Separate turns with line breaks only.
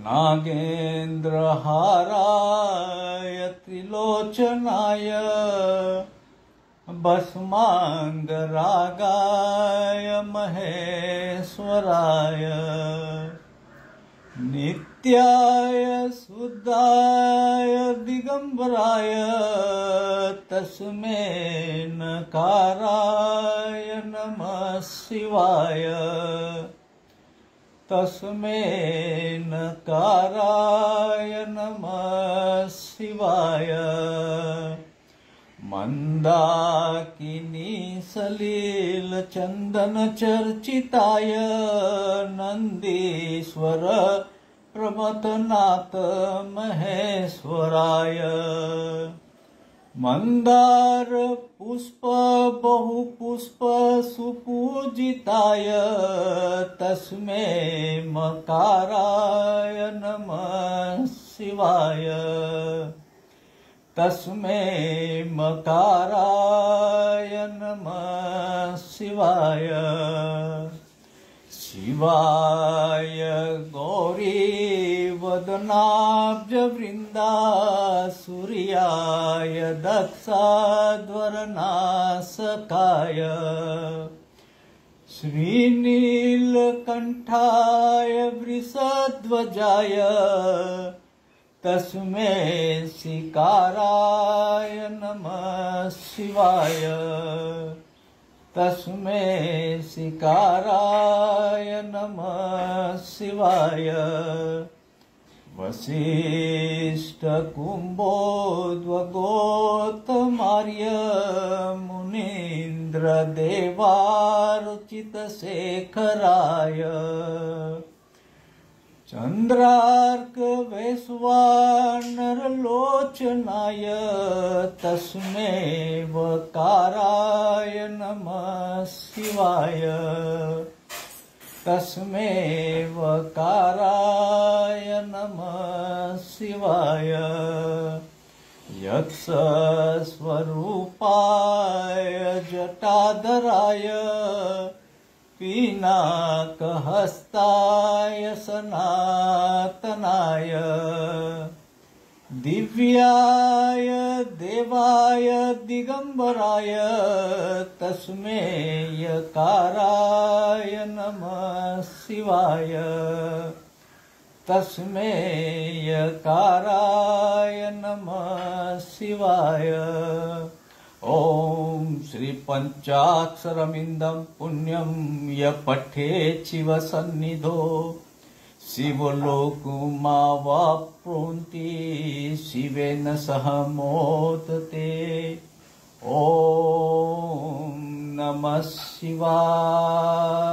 नागेन्द्रहाराय त्रिलोचनाय भस्मांगरागाय महेश्वराय नित्याय शुद्धाय दिगंबराय तस्मै नकाराय नमः शिवाय तस्मै नकाराय नमः शिवाय मंदाकिनी सलील चंदन चर्चिताय नंदीश्वर प्रमथनाथ महेश्वराय मंदार पुष्प बहुपुष्प सुपूजिताय तस्मै मकाराय नमः शिवाय तस्मै मकाराय नमः शिवाय शिवाय गौरी वदनाब्ज वृंदा सूर्याय दक्षाध्वरनाशकाय श्रीनीलकंठाय वृषध्वजाय तस्मै शिकाराय नमः शिवाय तस्मै शिकाराय नमः शिवाय वसिष्ठ कुंभोद्वगोतमार्य मुनीन्द्र देवार्चित शेखराय चंद्रार्क वैश्वानरलोचनाय तस्मै वकाराय नमः शिवाय तस्मै वकाराय नमः शिवाय यक्ष स्वरूपाय जटाधराय पिनाकहस्ताय सनातनाय दिव्याय देवाय दिगंबराय तस्मै यकाराय नमः शिवाय तस्मै यकाराय नमः शिवाय ओम श्री पंचाक्षरमिन्दं पुण्यं य पठेत् शिव सन्निधो शिवलोकमावाप्नोति शिवेन सह मोदते। ओम नमः शिवाय।